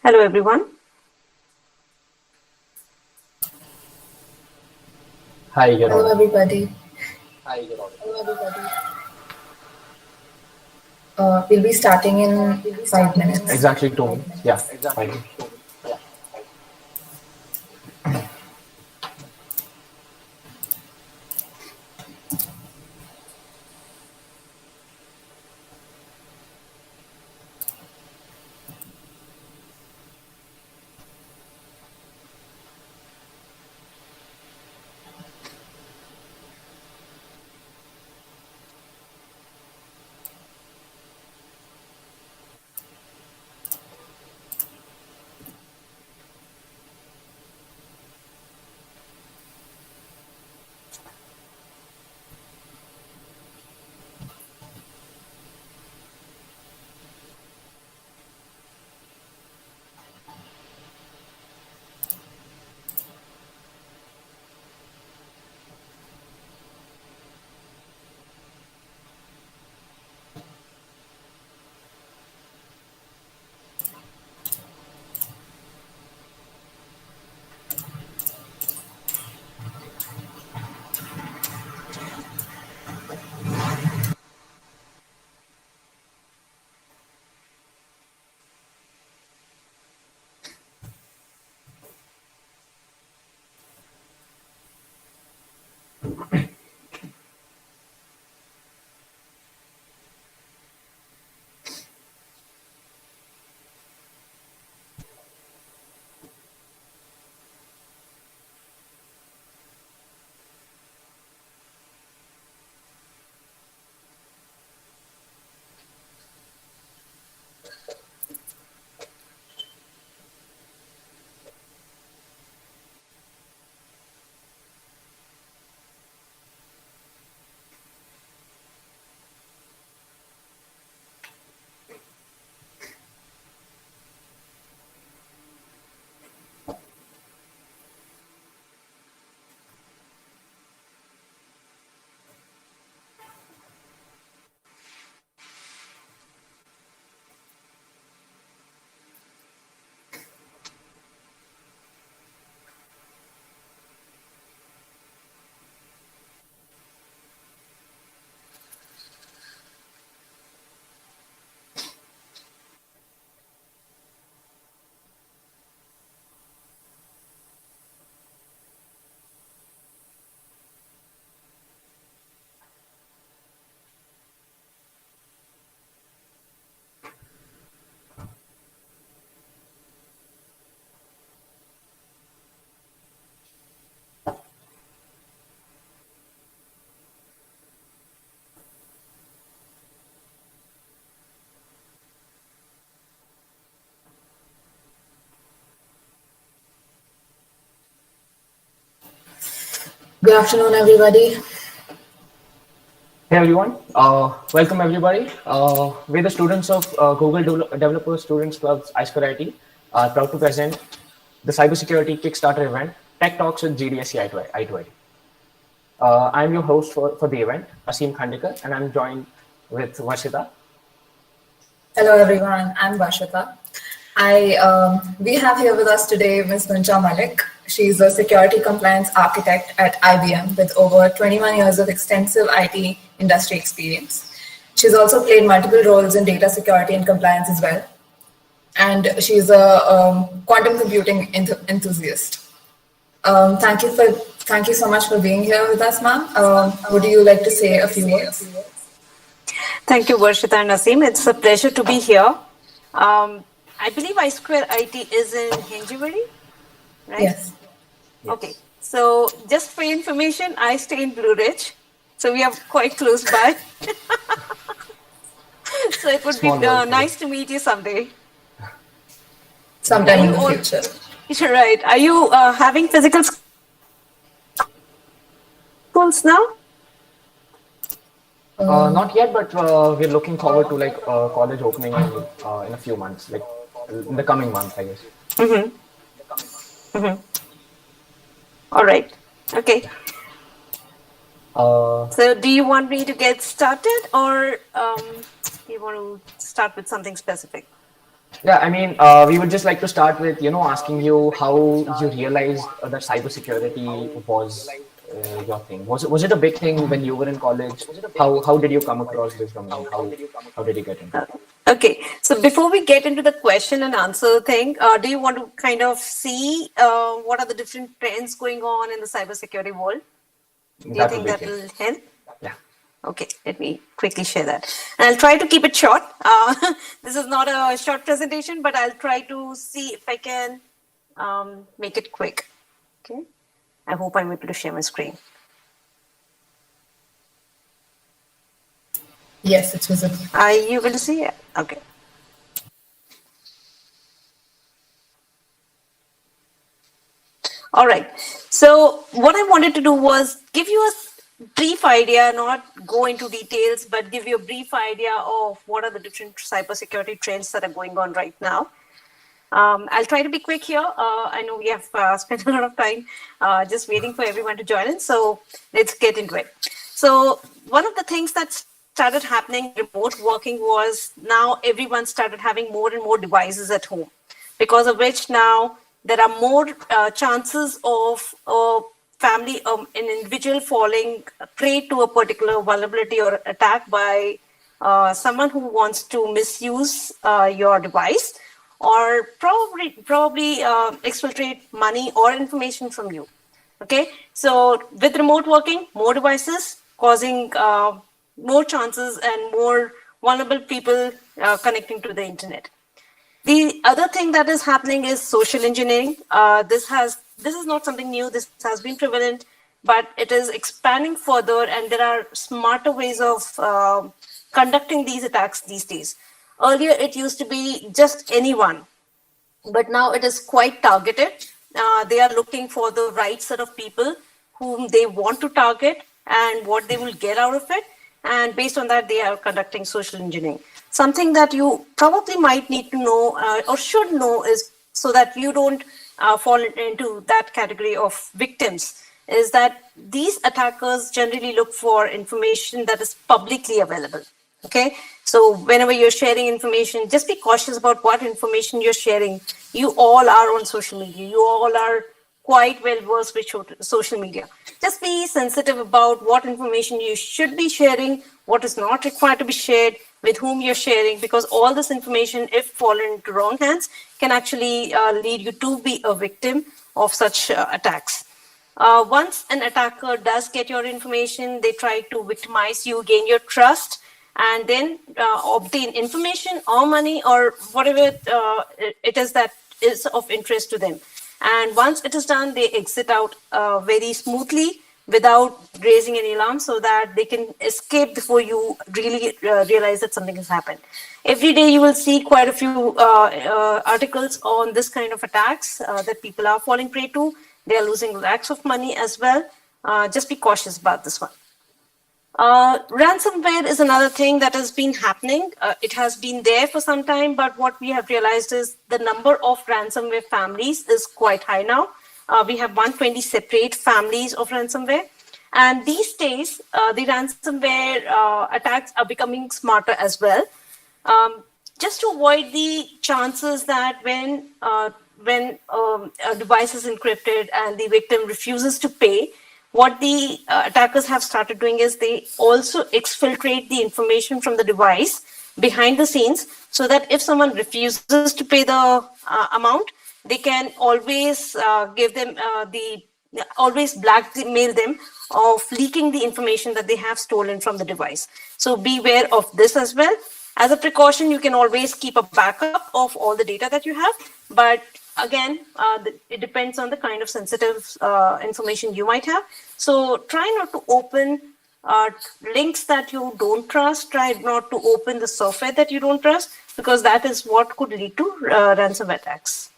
Hello, everyone. Hi, you're Hello, audible. everybody. We'll be starting in 5 minutes. Exactly 2 minutes. Yeah, fine. Good afternoon, everybody. Hey everyone, welcome everybody. We're the students of Google Developer Students Club's I2IT are proud to present the cybersecurity Kickstarter event, Tech Talks with GDSC I2IT. I'm your host for the event, Asim Khandekar, and I'm joined with Varshita. Hello, everyone. I'm Vashita. We have here with us today Ms. Malik. She's a security compliance architect at IBM with over 21 years of extensive IT industry experience. She's also played multiple roles in data security and compliance as well. And she's a quantum computing enthusiast. Thank you so much for being here with us, ma'am. Would you like to say a few words? Thank you, Varshita and Naseem. It's a pleasure to be here. I believe I2IT is in Hinjewadi, right? Yes. Okay. So just for your information, I stay in Blue Ridge. So we are quite close by. So it would Small be world. nice to meet you someday. Sometime in the future. You're right. Are you having physical schools now? Not yet, but we're looking forward to like college opening in a few months, like in the coming month, I guess. All right. Okay. Uh, So do you want me to get started or do you want to start with something specific? Yeah, I mean, we would just like to start with, asking you how you realized that cybersecurity was your thing. Was it a big thing when you were in college? How did you come across this domain? How did you get into it? Okay, so before we get into the question and answer thing, do you want to kind of see what are the different trends going on in the cybersecurity world? Do you That would think be that great. will help? Yeah. Okay, let me quickly share that. And I'll try to keep it short. This is not a short presentation, but I'll try to see if I can make it quick. Okay, I hope I'm able to share my screen. Yes, it's visible. Are you able to see it? Okay. All right. So what I wanted to do was give you a brief idea, not go into details, but give you a brief idea of what are the different cybersecurity trends that are going on right now. I'll try to be quick here. I know we have spent a lot of time just waiting for everyone to join in. So let's get into it. So one of the things that started happening remote working was now everyone started having more and more devices at home, because of which now there are more chances of family, an individual falling prey to a particular vulnerability or attack by someone who wants to misuse your device, or probably exfiltrate money or information from you. Okay, so with remote working, more devices causing more chances and more vulnerable people connecting to the internet. The other thing that is happening is social engineering. This is not something new. This has been prevalent, but it is expanding further, and there are smarter ways of conducting these attacks these days. Earlier, it used to be just anyone, but now it is quite targeted. They are looking for the right set of people whom they want to target and what they will get out of it. And based on that, they are conducting social engineering. Something that you probably might need to know or should know is, so that you don't fall into that category of victims, is that these attackers generally look for information that is publicly available. Okay, so whenever you're sharing information, just be cautious about what information you're sharing. You all are on social media, you all are quite well versed with social media. Just be sensitive about what information you should be sharing, what is not required to be shared, with whom you're sharing, because all this information, if fallen into wrong hands, can actually lead you to be a victim of such attacks. Once an attacker does get your information, they try to victimize you, gain your trust, and then obtain information or money or whatever it is that is of interest to them. And once it is done, they exit out very smoothly without raising any alarm, so that they can escape before you really realize that something has happened. Every day you will see quite a few articles on this kind of attacks that people are falling prey to. They are losing lakhs of money as well. Just be cautious about this one. Ransomware is another thing that has been happening. It has been there for some time, but what we have realized is the number of ransomware families is quite high now. We have 120 separate families of ransomware. And these days, the ransomware attacks are becoming smarter as well. Just to avoid the chances that when a device is encrypted and the victim refuses to pay, what the attackers have started doing is they also exfiltrate the information from the device behind the scenes, so that if someone refuses to pay the amount, they can always give them always blackmail them of leaking the information that they have stolen from the device. So beware of this as well. As a precaution, you can always keep a backup of all the data that you have, but again, it depends on the kind of sensitive information you might have. So try not to open links that you don't trust. Try not to open the software that you don't trust, because that is what could lead to ransomware attacks.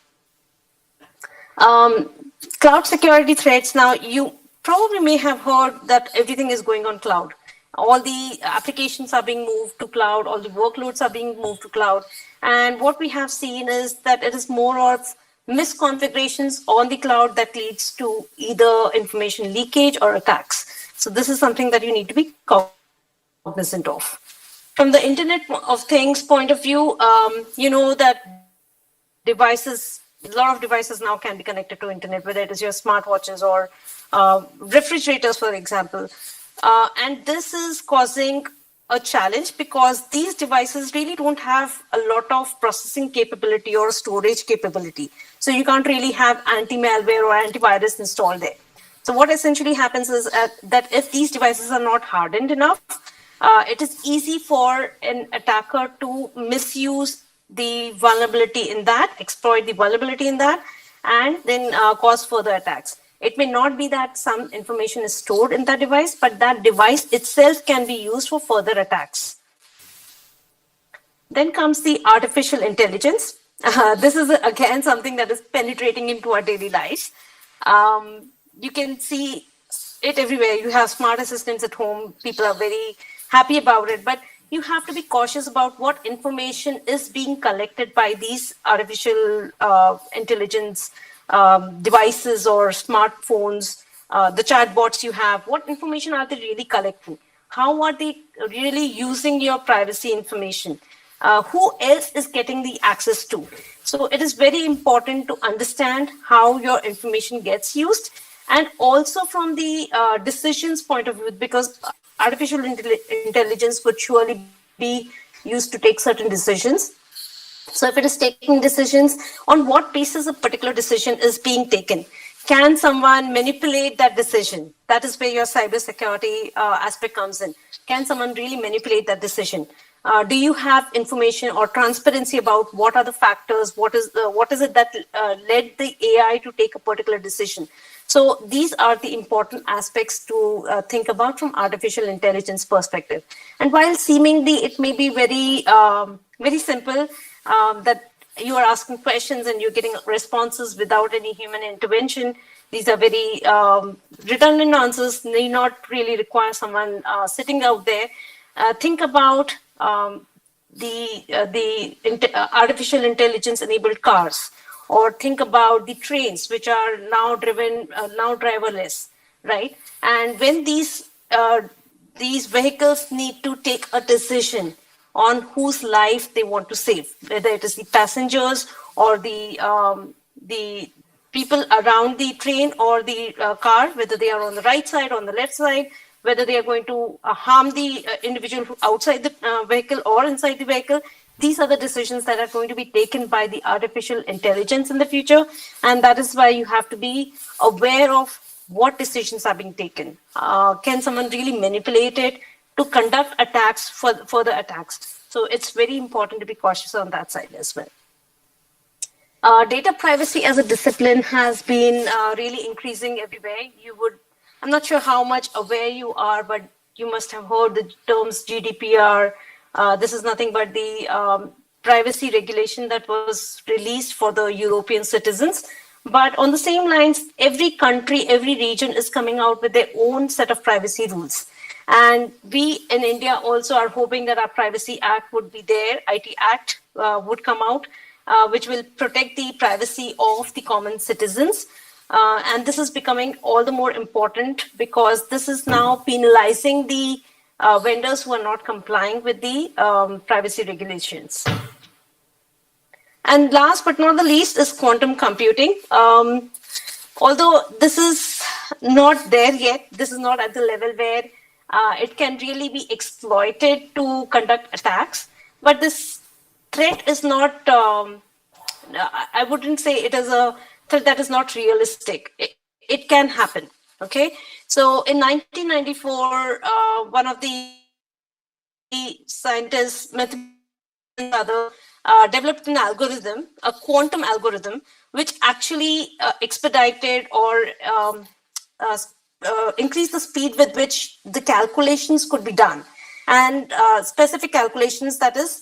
Cloud security threats. Now, you probably may have heard that everything is going on cloud. All the applications are being moved to cloud, all the workloads are being moved to cloud. And what we have seen is that it is more of misconfigurations on the cloud that leads to either information leakage or attacks. So this is something that you need to be cognizant of. From the Internet of Things point of view, you know that devices, a lot of devices now can be connected to internet, whether it is your smartwatches or refrigerators, for example. And this is causing a challenge because these devices really don't have a lot of processing capability or storage capability. So you can't really have anti-malware or antivirus installed there. So what essentially happens is that if these devices are not hardened enough, it is easy for an attacker to misuse the vulnerability in that, exploit the vulnerability in that, and then cause further attacks. It may not be that some information is stored in that device, but that device itself can be used for further attacks. Then comes the artificial intelligence. This is, again, something that is penetrating into our daily lives. You can see it everywhere. You have smart assistants at home. People are very happy about it, but you have to be cautious about what information is being collected by these artificial intelligence devices or smartphones, the chatbots you have. What information are they really collecting? How are they really using your privacy information? Who else is getting the access to? So it is very important to understand how your information gets used, and also from the decisions point of view, because artificial intelligence would surely be used to take certain decisions. So if it is taking decisions, on what basis a particular decision is being taken? Can someone manipulate that decision? That is where your cybersecurity aspect comes in. Can someone really manipulate that decision? Do you have information or transparency about what are the factors? What is it that led the AI to take a particular decision? So these are the important aspects to think about from artificial intelligence perspective. And while seemingly it may be very simple, that you are asking questions and you're getting responses without any human intervention, these are very redundant answers, may not really require someone sitting out there. Think about the artificial intelligence enabled cars, or think about the trains which are now driven, now driverless, right? And when these vehicles need to take a decision on whose life they want to save, whether it is the passengers or the people around the train or the car, whether they are on the right side, on the left side, whether they are going to harm the individual outside the vehicle or inside the vehicle. These are the decisions that are going to be taken by the artificial intelligence in the future. And that is why you have to be aware of what decisions are being taken. Can someone really manipulate it to conduct attacks, for further attacks? So it's very important to be cautious on that side as well. Data privacy as a discipline has been really increasing everywhere. I'm not sure how much aware you are, but you must have heard the terms GDPR. This is nothing but the privacy regulation that was released for the European citizens. But on the same lines, every country, every region is coming out with their own set of privacy rules. And we in India also are hoping that our Privacy Act would be there, IT Act would come out, which will protect the privacy of the common citizens. And this is becoming all the more important because this is now penalizing the vendors who are not complying with the privacy regulations. And last but not the least is quantum computing. Although this is not there yet, this is not at the level where it can really be exploited to conduct attacks. But this threat is not, I wouldn't say it is a threat that is not realistic. It can happen, okay? So in 1994, one of the scientists, developed an algorithm, a quantum algorithm, which actually expedited or increased the speed with which the calculations could be done. And specific calculations, that is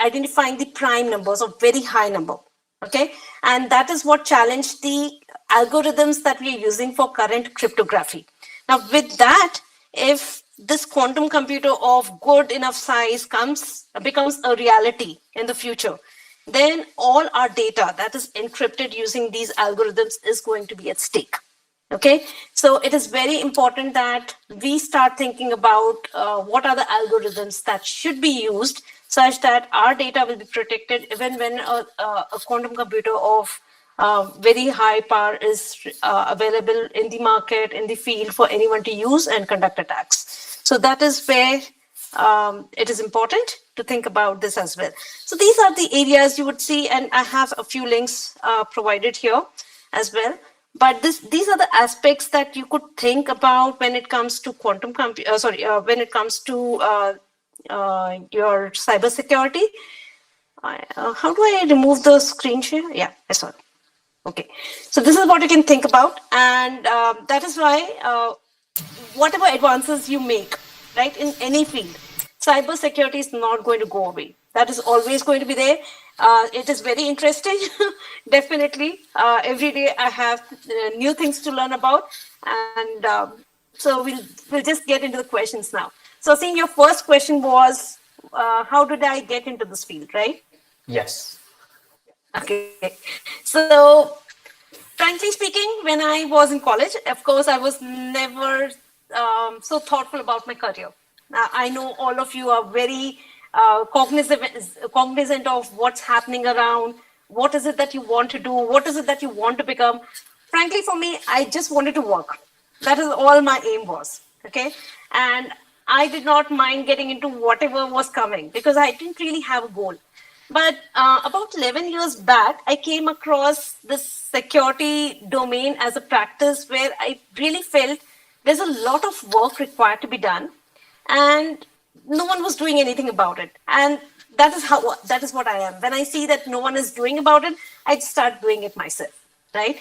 identifying the prime numbers of very high number. Okay, and that is what challenged the algorithms that we are using for current cryptography. Now, with that, if this quantum computer of good enough size becomes a reality in the future, then all our data that is encrypted using these algorithms is going to be at stake. Okay, so it is very important that we start thinking about what are the algorithms that should be used such that our data will be protected even when a quantum computer of very high power is available in the market, in the field for anyone to use and conduct attacks. So that is where it is important to think about this as well. So these are the areas you would see, and I have a few links provided here as well. But these are the aspects that you could think about when it comes to quantum when it comes to your cybersecurity. How do I remove the screen share? Yeah, I saw it. Okay, so this is what you can think about, and that is why whatever advances you make, right, in any field, cybersecurity is not going to go away. That is always going to be there. It is very interesting, definitely. Every day I have new things to learn about, and so we'll just get into the questions now. So, seeing your first question was, how did I get into this field, right? Yes. Okay, so frankly speaking, when I was in college, of course, I was never so thoughtful about my career. I know all of you are very cognizant of what's happening around. What is it that you want to do? What is it that you want to become? Frankly, for me, I just wanted to work. That is all my aim was. Okay, and I did not mind getting into whatever was coming because I didn't really have a goal. But about 11 years back, I came across this security domain as a practice where I really felt there's a lot of work required to be done, and no one was doing anything about it. And that is what I am. When I see that no one is doing about it, I start doing it myself, right?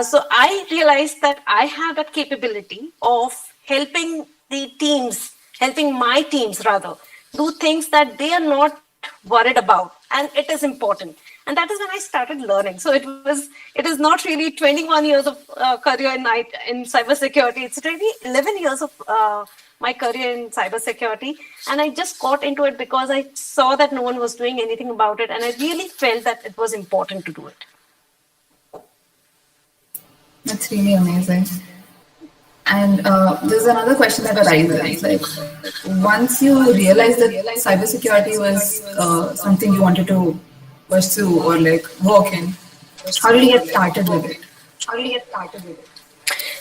So I realized that I have that capability of helping my teams rather, do things that they are not worried about, and it is important. And that is when I started learning. So it is not really 21 years of career in cybersecurity. It's really 11 years of my career in cybersecurity, and I just got into it because I saw that no one was doing anything about it, and I really felt that it was important to do it. That's really amazing. And there's another question that arises. Like, once you realized that cybersecurity was something you wanted to pursue or like work in, how did you get started with it?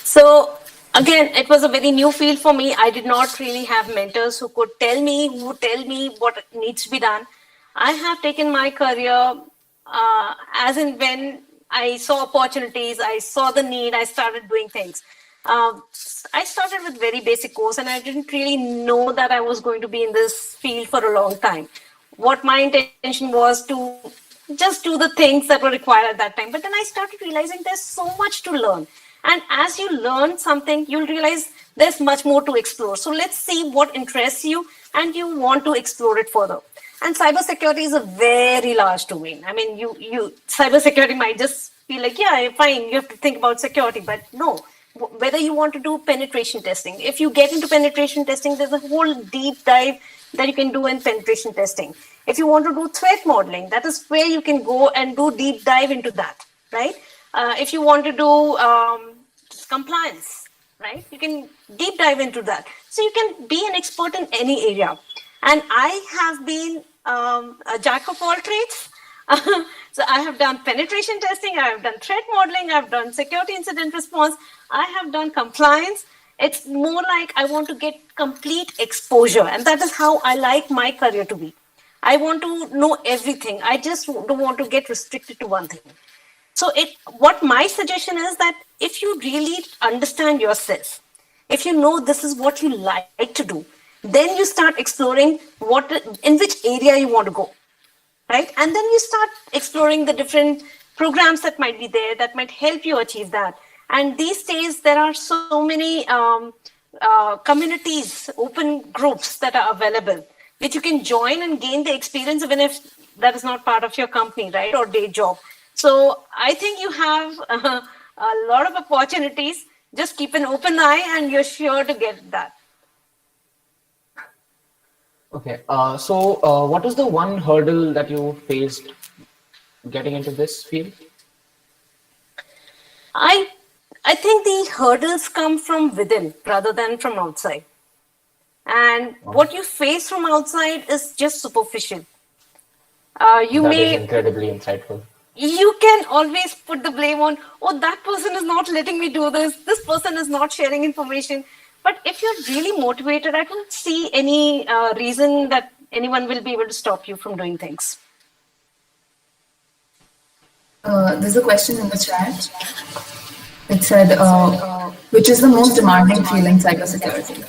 So again, it was a very new field for me. I did not really have mentors who would tell me what needs to be done. I have taken my career as in when I saw opportunities, I saw the need, I started doing things. I started with very basic course, and I didn't really know that I was going to be in this field for a long time. What my intention was to just do the things that were required at that time. But then I started realizing there's so much to learn. And as you learn something, you'll realize there's much more to explore. So let's see what interests you and you want to explore it further. And cybersecurity is a very large domain. I mean, cybersecurity might just be like, yeah, fine, you have to think about security, but no. Whether you want to do penetration testing, if you get into penetration testing, there's a whole deep dive that you can do in penetration testing. If you want to do threat modeling, that is where you can go and do deep dive into that, right? If you want to do compliance, right, you can deep dive into that. So you can be an expert in any area. And I have been a jack of all trades. So I have done penetration testing, I have done threat modeling, I have done security incident response, I have done compliance. It's more like I want to get complete exposure, and that is how I like my career to be. I want to know everything. I just don't want to get restricted to one thing. So what my suggestion is that if you really understand yourself, if you know this is what you like to do, then you start exploring in which area you want to go. Right? And then you start exploring the different programs that might be there that might help you achieve that. And these days, there are so many communities, open groups that are available, which you can join and gain the experience, even if that is not part of your company, right, or day job. So I think you have a lot of opportunities. Just keep an open eye and you're sure to get that. Okay, so what was the one hurdle that you faced getting into this field? I think the hurdles come from within rather than from outside. And what you face from outside is just superficial. You That is may incredibly insightful. you can always put the blame on, oh, that person is not letting me do this person is not sharing information. But if you're really motivated, I don't see any reason that anyone will be able to stop you from doing things. There's a question in the chat. It said, which is the most demanding field in cybersecurity?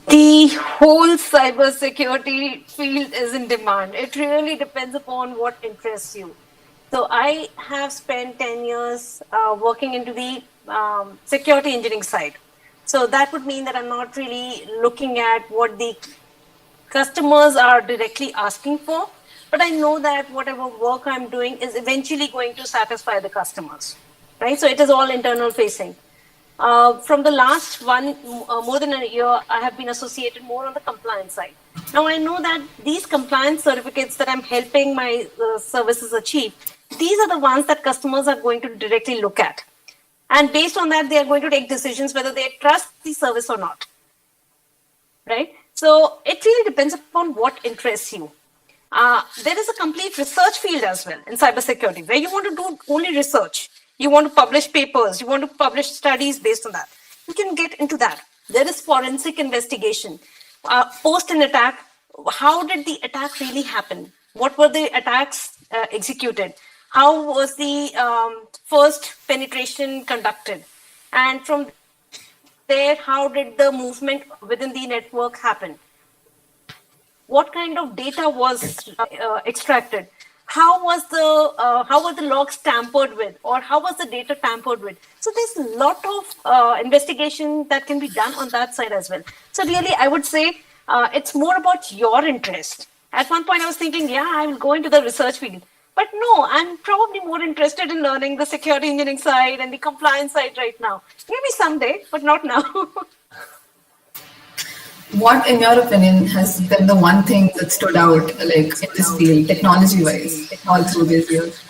The whole cybersecurity field is in demand. It really depends upon what interests you. So I have spent 10 years working into the security engineering side. So that would mean that I'm not really looking at what the customers are directly asking for, but I know that whatever work I'm doing is eventually going to satisfy the customers, right? So it is all internal facing. From the last more than a year, I have been associated more on the compliance side. Now I know that these compliance certificates that I'm helping my services achieve, these are the ones that customers are going to directly look at. And based on that, they are going to take decisions whether they trust the service or not, right? So it really depends upon what interests you. There is a complete research field as well in cybersecurity where you want to do only research. You want to publish papers, you want to publish studies based on that. You can get into that. There is forensic investigation. Post an attack, how did the attack really happen? What were the attacks executed? How was the first penetration conducted? And from there, how did the movement within the network happen? What kind of data was extracted? How were the logs tampered with, or how was the data tampered with? So there's a lot of investigation that can be done on that side as well. So really, I would say it's more about your interest. At one point, I was thinking, yeah, I will go into the research field. But no, I'm probably more interested in learning the security engineering side and the compliance side right now. Maybe someday, but not now. What, in your opinion, has been the one thing that stood out, like in this field, technology-wise, all through these years?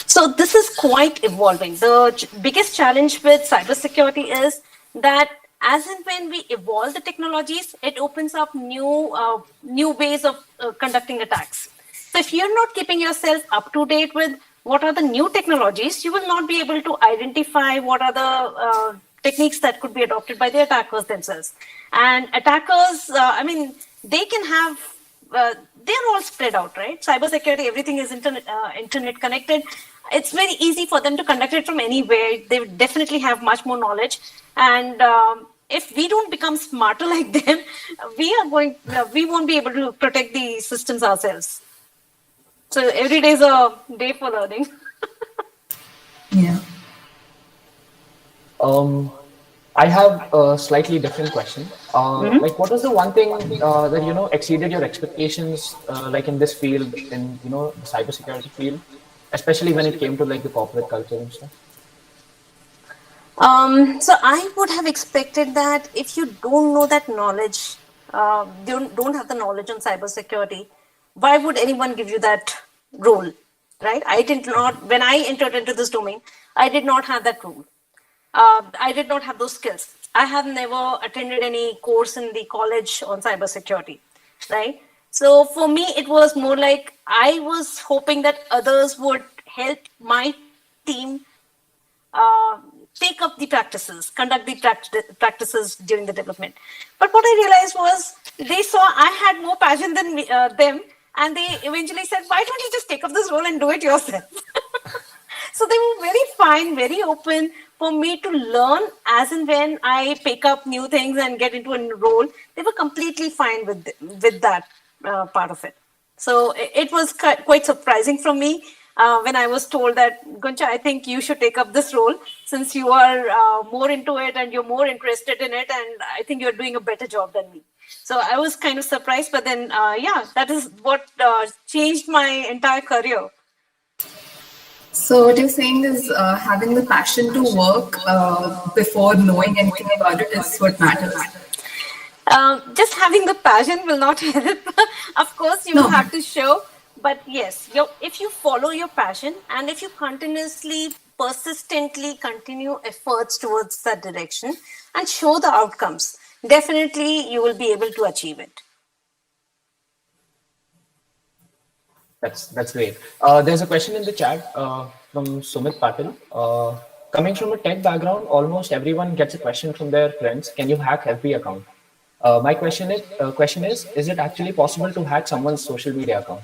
So this is quite evolving. The biggest challenge with cybersecurity is that as and when we evolve the technologies, it opens up new ways of conducting attacks. So if you're not keeping yourself up to date with what are the new technologies, you will not be able to identify what are the techniques that could be adopted by the attackers themselves. And attackers, they can have, they're all spread out, right? Cybersecurity, everything is internet connected. It's very easy for them to conduct it from anywhere. They definitely have much more knowledge. And if we don't become smarter like them, we won't be able to protect the systems ourselves. So every day is a day for learning. Yeah. I have a slightly different question. Like, what was the one thing that exceeded your expectations, like in this field, in the cybersecurity field, especially when it came to like the corporate culture and stuff? So I would have expected that if you don't know that knowledge, don't have the knowledge on cybersecurity, why would anyone give you that role, right? I did not, when I entered into this domain, I did not have that role. I did not have those skills. I have never attended any course in the college on cybersecurity, right? So for me, it was more like I was hoping that others would help my team take up the practices, conduct the practices during the development. But what I realized was they saw I had more passion than them, and they eventually said, why don't you just take up this role and do it yourself? So they were very fine, very open for me to learn as and when I pick up new things and get into a role. They were completely fine with that part of it. So it was quite surprising for me when I was told that, Guncha, I think you should take up this role since you are more into it and you're more interested in it, and I think you're doing a better job than me. So I was kind of surprised, but then, that is what changed my entire career. So what you're saying is having the passion to work before knowing anything about it is what matters. Just having the passion will not help. Of course, you will have to show. But yes, if you follow your passion and if you continuously, persistently continue efforts towards that direction and show the outcomes, definitely you will be able to achieve it. That's great. There's a question in the chat from Sumit Patil. Coming from a tech background, almost everyone gets a question from their friends. Can you hack FB account? My question is it actually possible to hack someone's social media account?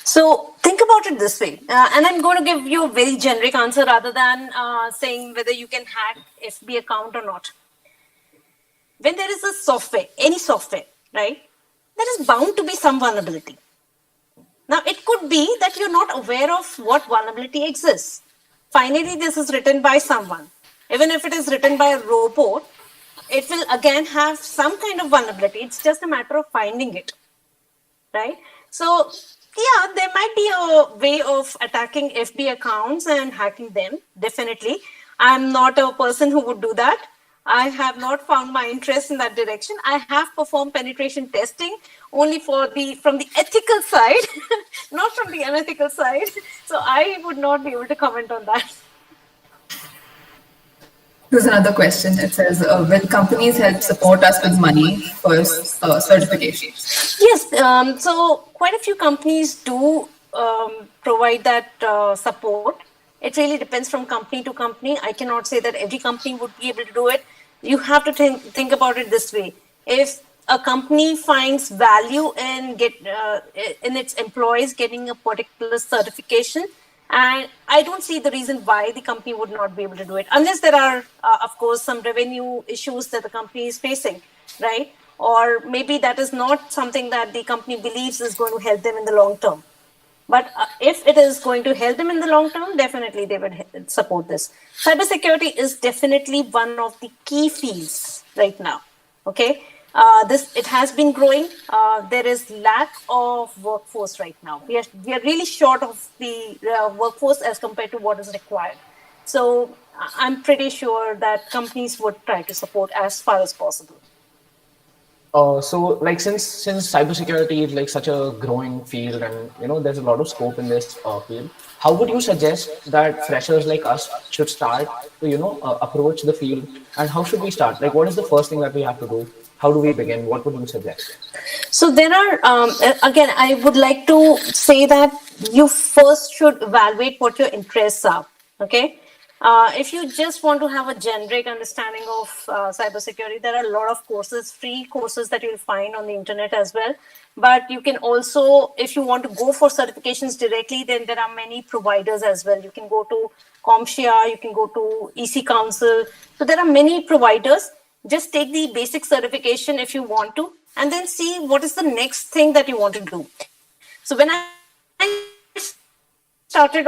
So think about it this way, and I'm going to give you a very generic answer rather than saying whether you can hack FB account or not. When there is a software, any software, right, there is bound to be some vulnerability. Now, it could be that you're not aware of what vulnerability exists. Finally, this is written by someone. Even if it is written by a robot, it will again have some kind of vulnerability. It's just a matter of finding it, right? So, yeah, there might be a way of attacking FB accounts and hacking them, definitely. I'm not a person who would do that. I have not found my interest in that direction. I have performed penetration testing only from the ethical side, not from the unethical side. So I would not be able to comment on that. Here's another question. It says, will companies help support us with money for certifications? Yes, so quite a few companies do provide that support. It really depends from company to company. I cannot say that every company would be able to do it. You have to think about it this way. If a company finds value in its employees getting a particular certification, and I don't see the reason why the company would not be able to do it, unless there are, of course, some revenue issues that the company is facing, right? Or maybe that is not something that the company believes is going to help them in the long term. But if it is going to help them in the long term, definitely they would support this. Cybersecurity is definitely one of the key fields right now. Okay, it has been growing. There is lack of workforce right now. We are really short of the workforce as compared to what is required. So I'm pretty sure that companies would try to support as far as possible. So like since cybersecurity is like such a growing field and there's a lot of scope in this field, how would you suggest that freshers like us should start to approach the field, and how should we start? Like, what is the first thing that we have to do? How do we begin? What would you suggest? So there are again, I would like to say that you first should evaluate what your interests are. Okay. If you just want to have a generic understanding of cybersecurity, there are a lot of courses, free courses that you'll find on the internet as well. But you can also, if you want to go for certifications directly, then there are many providers as well. You can go to CompTIA, you can go to EC Council. So there are many providers. Just take the basic certification if you want to, and then see what is the next thing that you want to do. So when I started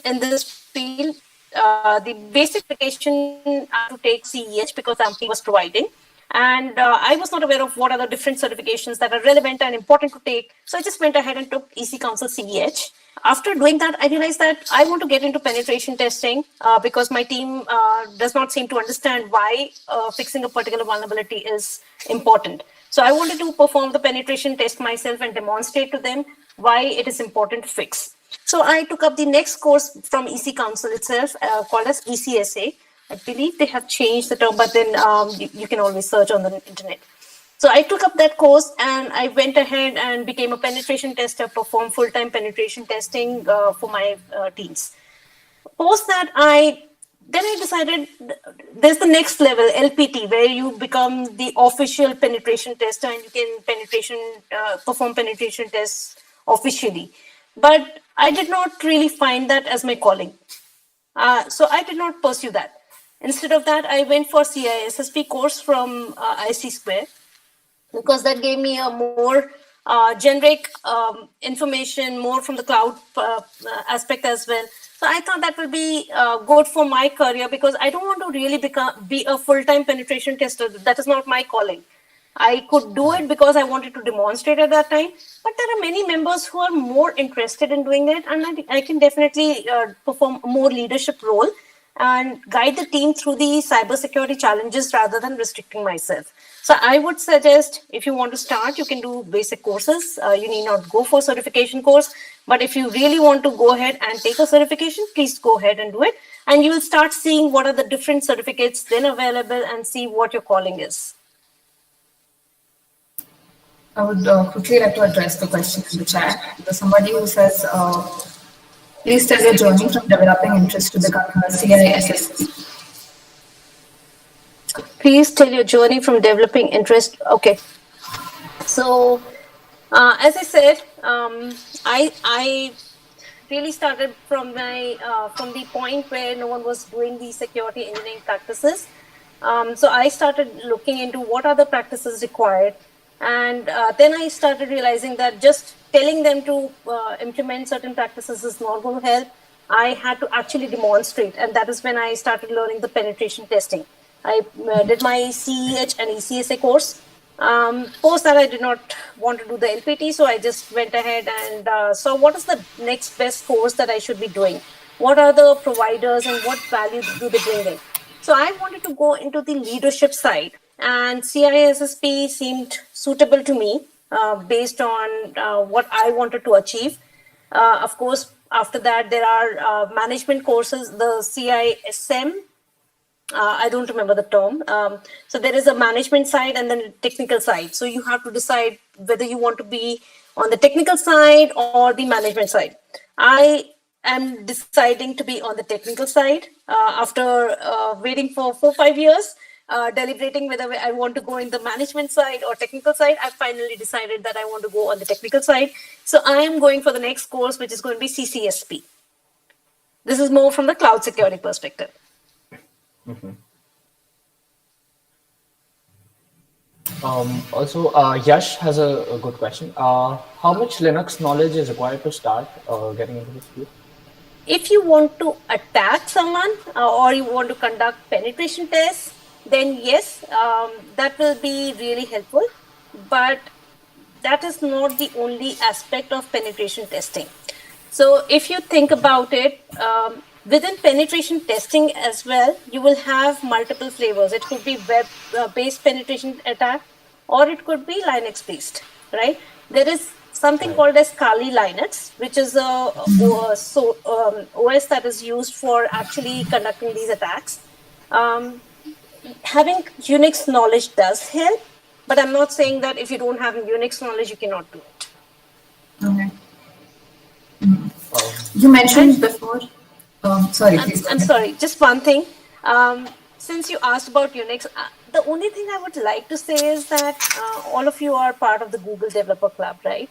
in this field, the basic certification I had to take CEH because the company was providing. And I was not aware of what are the different certifications that are relevant and important to take. So I just went ahead and took EC Council CEH. After doing that, I realized that I want to get into penetration testing because my team does not seem to understand why fixing a particular vulnerability is important. So I wanted to perform the penetration test myself and demonstrate to them why it is important to fix. So I took up the next course from EC Council itself called as ECSA. I believe they have changed the term, but then you can always search on the internet. So I took up that course and I went ahead and became a penetration tester, performed full-time penetration testing for my teams. Post that, I decided there's the next level, LPT, where you become the official penetration tester and you can perform penetration tests officially. But I did not really find that as my calling. So I did not pursue that. Instead of that, I went for CISSP course from IC Square, because that gave me a more generic information, more from the cloud aspect as well. So I thought that will be good for my career, because I don't want to really be a full-time penetration tester. That is not my calling. I could do it because I wanted to demonstrate at that time, but there are many members who are more interested in doing it, and I can definitely perform a more leadership role and guide the team through the cybersecurity challenges rather than restricting myself. So I would suggest, if you want to start, you can do basic courses. You need not go for certification course, but if you really want to go ahead and take a certification, please go ahead and do it. And you will start seeing what are the different certificates then available and see what your calling is. I would quickly like to address the question in the chat. There's somebody who says, please tell your journey from developing interest to becoming a CISSP. Please tell your journey from developing interest. Okay. So, as I said, I really started from from the point where no one was doing the security engineering practices. So I started looking into what are the practices required, and then I started realizing that just telling them to implement certain practices is not going to help. I had to actually demonstrate, and that is when I started learning the penetration testing. I did my CEH and ECSA course. Post that, I did not want to do the LPT, so I just went ahead and saw what is the next best course that I should be doing. What are the providers and what value do they bring in? So I wanted to go into the leadership side, and CISSP seemed suitable to me based on what I wanted to achieve. Of course, after that, there are management courses, the CISM. I don't remember the term. So there is a management side and then a technical side. So you have to decide whether you want to be on the technical side or the management side. I am deciding to be on the technical side after waiting for 4-5 years, deliberating whether I want to go in the management side or technical side. I finally decided that I want to go on the technical side. So I am going for the next course, which is going to be CCSP. This is more from the cloud security perspective. Mm-hmm. Also, Yash has a good question. How much Linux knowledge is required to start getting into this field? If you want to attack someone or you want to conduct penetration tests, then yes, that will be really helpful. But that is not the only aspect of penetration testing. So if you think about it, within penetration testing as well, you will have multiple flavors. It could be web-based penetration attack, or it could be Linux-based, right? There is something called as Kali Linux, which is a OS that is used for actually conducting these attacks. Having Unix knowledge does help, but I'm not saying that if you don't have Unix knowledge, you cannot do it. Okay. You mentioned before. Sorry, please. I'm sorry, just one thing. Since you asked about Unix, the only thing I would like to say is that all of you are part of the Google Developer Club, right?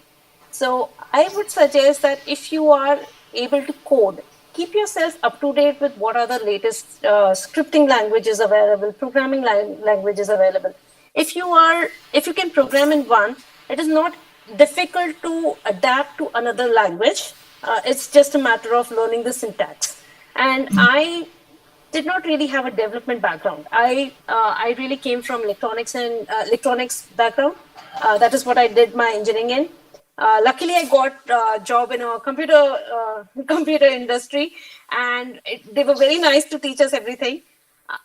So I would suggest that if you are able to code, keep yourself up to date with what are the latest scripting languages available, programming languages available. If you can program in one, it is not difficult to adapt to another language. It's just a matter of learning the syntax. And I did not really have a development background. I really came from electronics background. That is what I did my engineering in. Luckily, I got a job in a computer industry, and they were very nice to teach us everything.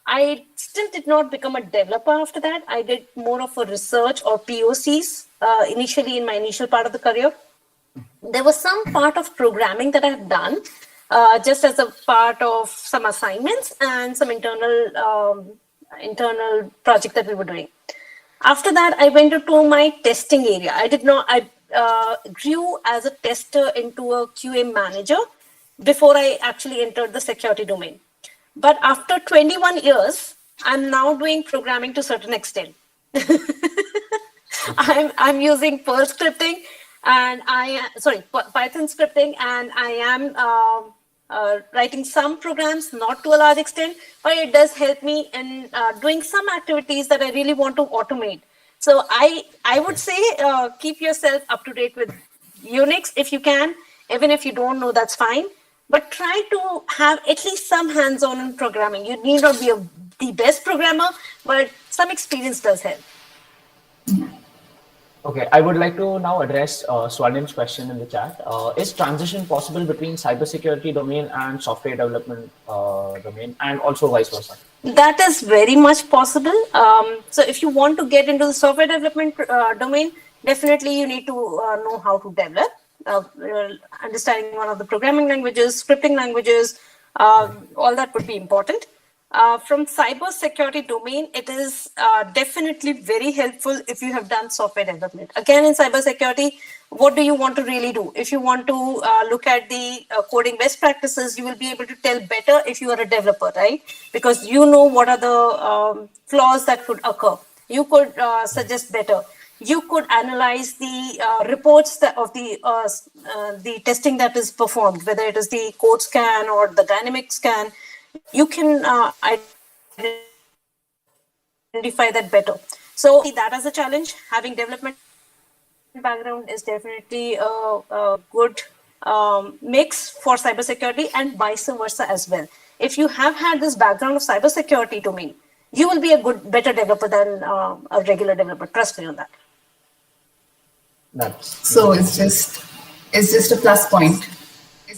I still did not become a developer after that. I did more of a research or POCs initially in my initial part of the career. There was some part of programming that I've done just as a part of some assignments and some internal project that we were doing. After that, I went into my testing area. I grew as a tester into a QA manager before I actually entered the security domain. But after 21 years, I'm now doing programming to a certain extent. I'm using Perl scripting and Python scripting, and I am writing some programs, not to a large extent, but it does help me in doing some activities that I really want to automate. So I would say keep yourself up to date with Unix if you can. Even if you don't know, that's fine. But try to have at least some hands-on in programming. You need not be the best programmer, but some experience does help. Okay, I would like to now address Swarnim's question in the chat. Is transition possible between cybersecurity domain and software development domain, and also vice versa? That is very much possible. So if you want to get into the software development domain, definitely you need to know how to develop. Understanding one of the programming languages, scripting languages, all that would be important. from cybersecurity domain, it is definitely very helpful if you have done software development. Again, in cybersecurity, what do you want to really do? If you want to look at the coding best practices, you will be able to tell better if you are a developer, right? Because you know what are the flaws that could occur. You could suggest better. You could analyze the reports of the testing that is performed, whether it is the code scan or the dynamic scan. You can identify that better. So see that as a challenge. Having development background is definitely a good mix for cybersecurity, and vice versa as well. If you have had this background of cybersecurity domain, you will be a better developer than a regular developer. Trust me on that. That's So really it's just a plus point. It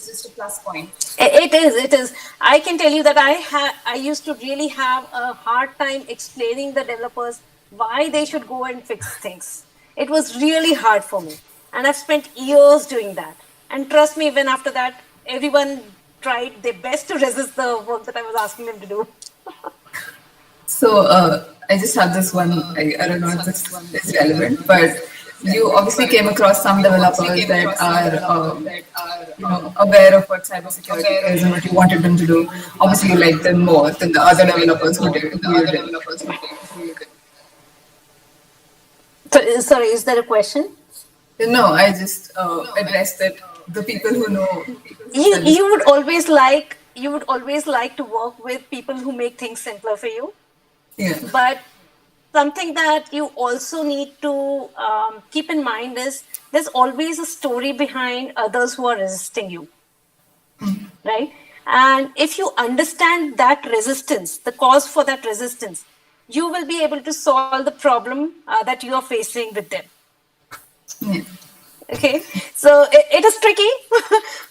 is. I can tell you that I used to really have a hard time explaining the developers why they should go and fix things. It was really hard for me. And I've spent years doing that. And trust me, even after that, everyone tried their best to resist the work that I was asking them to do. So I just have this one. I don't know if this is relevant, but you obviously came across some developers that are aware of what cybersecurity is and what you wanted them to do. Obviously, you like them more than the other developers who did. So, sorry, is there a question? No, I just addressed that the people who know. You would always like to work with people who make things simpler for you. Yeah. But something that you also need to keep in mind is there's always a story behind others who are resisting you, right? And if you understand that resistance, the cause for that resistance, you will be able to solve the problem that you are facing with them. Yeah. Okay, so it is tricky,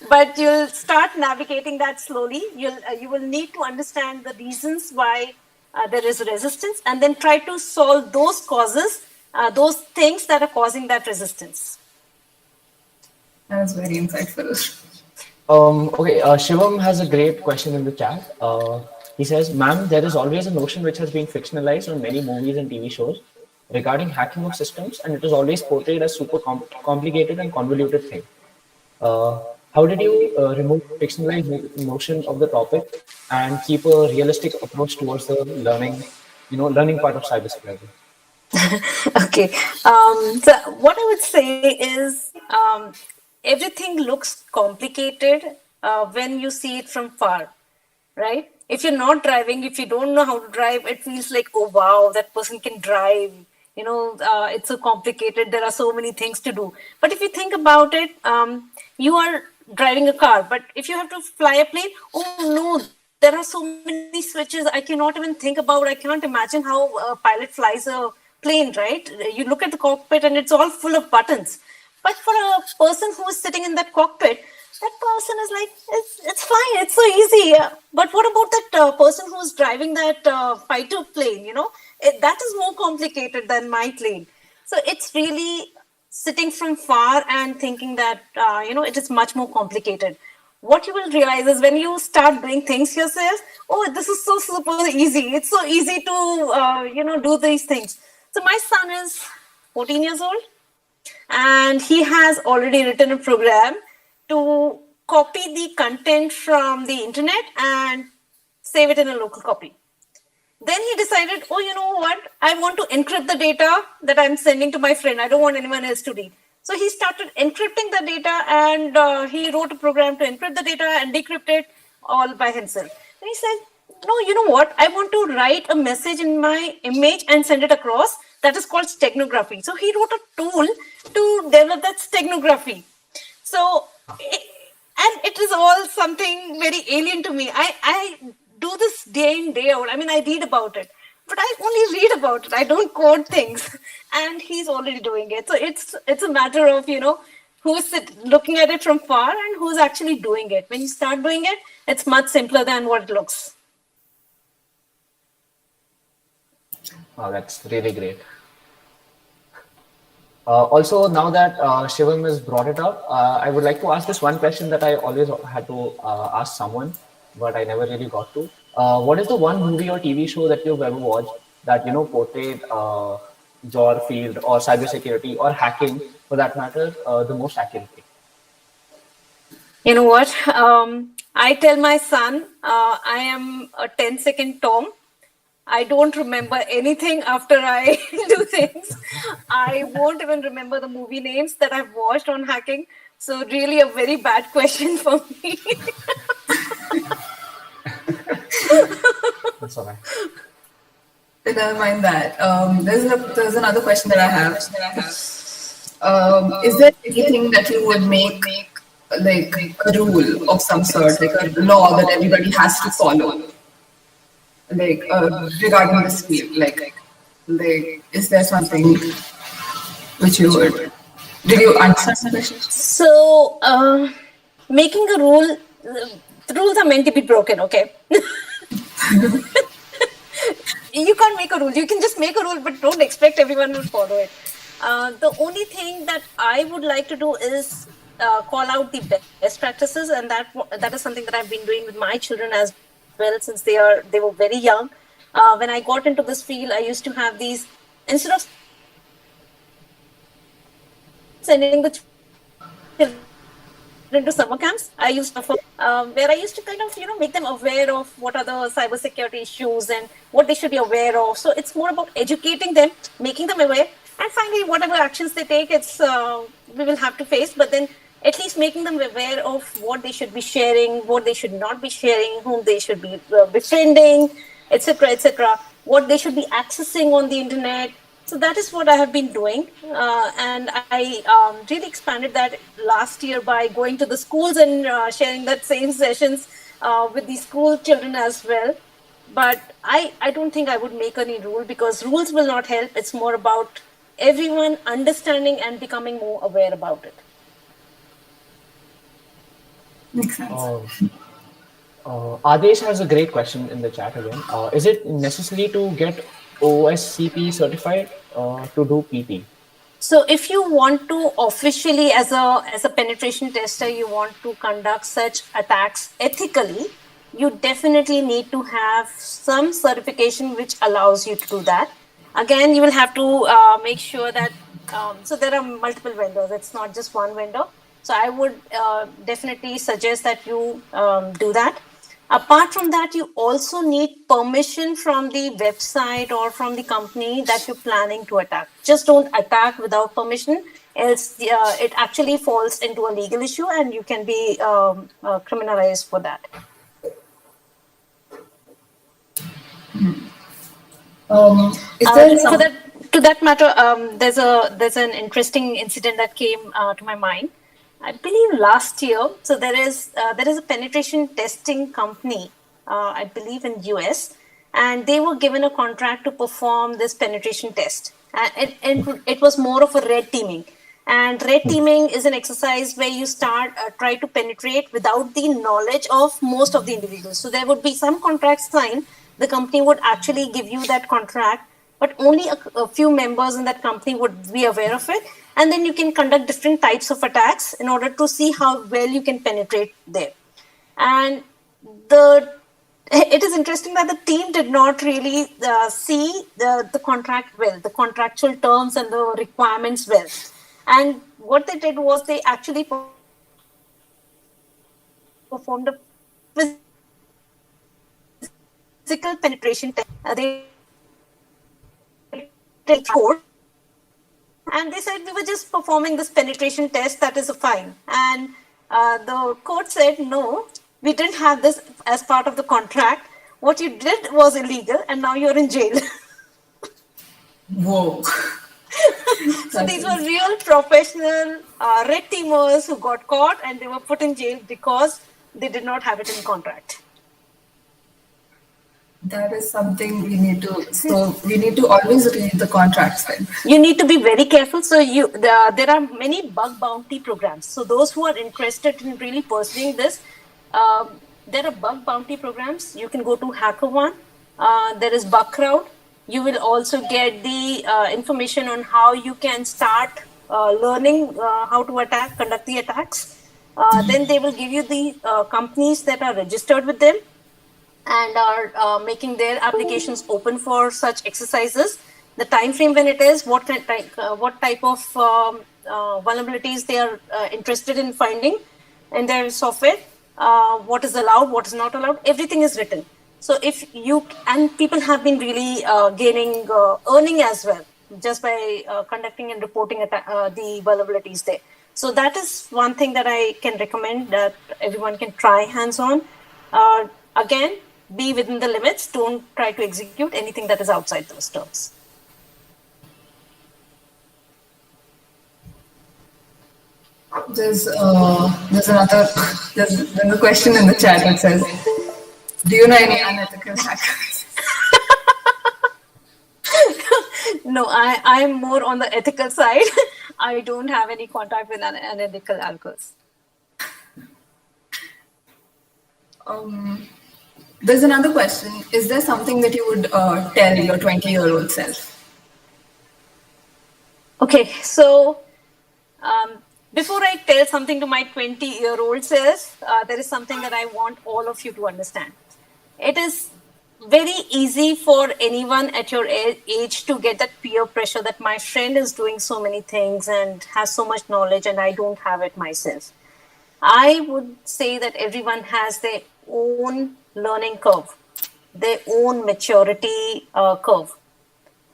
but you'll start navigating that slowly. You will need to understand the reasons why there is resistance, and then try to solve those causes, those things that are causing that resistance. That was very insightful. Okay, Shivam has a great question in the chat. He says, ma'am, there is always a notion which has been fictionalized on many movies and TV shows regarding hacking of systems, and it is always portrayed as super complicated and convoluted thing. How did you remove fictionalized notion of the topic and keep a realistic approach towards the learning part of cybersecurity? Okay, so what I would say is everything looks complicated when you see it from far, right? If you're not driving, if you don't know how to drive, it feels like, oh wow, that person can drive. It's so complicated. There are so many things to do. But if you think about it, you are driving a car. But if you have to fly a plane, oh no, there are so many switches I cannot even think about. I can't imagine how a pilot flies a plane, right? You look at the cockpit and it's all full of buttons. But for a person who is sitting in that cockpit, that person is like, it's fine, it's so easy. But what about that person who is driving that fighter plane? That is more complicated than my plane. So it's really sitting from far and thinking that it is much more complicated. What you will realize is when you start doing things yourself, oh, this is so super easy. It's so easy to do these things. So my son is 14 years old, and he has already written a program to copy the content from the internet and save it in a local copy. Then he decided, oh, you know what? I want to encrypt the data that I'm sending to my friend. I don't want anyone else to read. So he started encrypting the data, and he wrote a program to encrypt the data and decrypt it all by himself. Then he said, no, you know what? I want to write a message in my image and send it across. That is called steganography. So he wrote a tool to develop that steganography. So, and it is all something very alien to me. I do this day in, day out. I mean, I read about it, but I only read about it. I don't code things, and he's already doing it. So it's a matter of, who's looking at it from far and who's actually doing it. When you start doing it, it's much simpler than what it looks. Oh, that's really great. Also, now that Shivam has brought it up, I would like to ask this one question that I always had to ask someone. but I never really got to. What is the one movie or TV show that you've ever watched that portrayed your field or cybersecurity or hacking, for that matter, the most accurately? You know what? I tell my son I am a 10-second Tom. I don't remember anything after I do things. I won't even remember the movie names that I've watched on hacking. So really a very bad question for me. That's all right. Never mind that. There's another question that I have. Is there anything that you would make like a rule of some sort, like a law that everybody has to follow, like regarding this field? Like, is there something which you would? Did you understand the question? So, making a rule, the rules are meant to be broken, okay? You can't make a rule. You can just make a rule, but don't expect everyone will follow it. The only thing that I would like to do is call out the best practices, and that is something that I've been doing with my children as well since they were very young. When I got into this field, I used to have these, instead of sending the children into summer camps, I used to where I used to kind of make them aware of what are the cybersecurity issues and what they should be aware of. So it's more about educating them, making them aware, and finally whatever actions they take, it's we will have to face. But then at least making them aware of what they should be sharing, what they should not be sharing, whom they should be befriending, etc., etc., what they should be accessing on the internet. So that is what I have been doing, and I really expanded that last year by going to the schools and sharing that same sessions with the school children as well. But I don't think I would make any rule, because rules will not help. It's more about everyone understanding and becoming more aware about it. Makes sense. Adesh has a great question in the chat again. Is it necessary to get OSCP certified to do PT? So if you want to officially, as a penetration tester, you want to conduct such attacks ethically, you definitely need to have some certification which allows you to do that. Again, you will have to make sure that, so there are multiple vendors. It's not just one vendor. So I would definitely suggest that you do that. Apart from that, you also need permission from the website or from the company that you're planning to attack. Just don't attack without permission, else it actually falls into a legal issue and you can be criminalized for that. To that matter, there's an interesting incident that came to my mind. I believe last year. So there is a penetration testing company, I believe in US, and they were given a contract to perform this penetration test. It was more of a red teaming. And red teaming is an exercise where you try to penetrate without the knowledge of most of the individuals. So there would be some contracts signed. The company would actually give you that contract, but only a few members in that company would be aware of it. And then you can conduct different types of attacks in order to see how well you can penetrate there. And it is interesting that the team did not really see the contract well, the contractual terms and the requirements well. And what they did was they actually performed a physical penetration test. They take court, and they said we were just performing this penetration test, that is fine. And the court said, no, we didn't have this as part of the contract. What you did was illegal, and now you're in jail. Whoa. So these were real professional red teamers who got caught, and they were put in jail because they did not have it in contract. That is something we need to always read the contracts then. You need to be very careful. So there are many bug bounty programs. So those who are interested in really pursuing this, there are bug bounty programs. You can go to HackerOne. There is Bugcrowd. You will also get the information on how you can start learning how to conduct the attacks. Then they will give you the companies that are registered with them and are making their applications open for such exercises. The time frame when it is, what type of vulnerabilities they are interested in finding in their software, what is allowed, what is not allowed, everything is written. So if you, and people have been really gaining earning as well just by conducting and reporting the vulnerabilities there. So that is one thing that I can recommend that everyone can try hands-on. Again, be within the limits. Don't try to execute anything that is outside those terms. There's a question in the chat that says, "Do you know any unethical hackers?" No, I'm more on the ethical side. I don't have any contact with unethical hackers. There's another question. Is there something that you would tell your 20-year-old self? Okay, so before I tell something to my 20-year-old self, there is something that I want all of you to understand. It is very easy for anyone at your age to get that peer pressure that my friend is doing so many things and has so much knowledge and I don't have it myself. I would say that everyone has their own learning curve, their own maturity curve.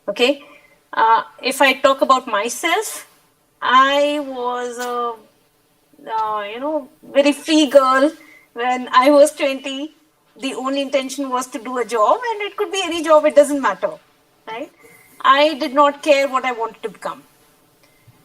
Okay. If I talk about myself, I was a very free girl when I was 20. The only intention was to do a job, and it could be any job. It doesn't matter, right? I did not care what I wanted to become.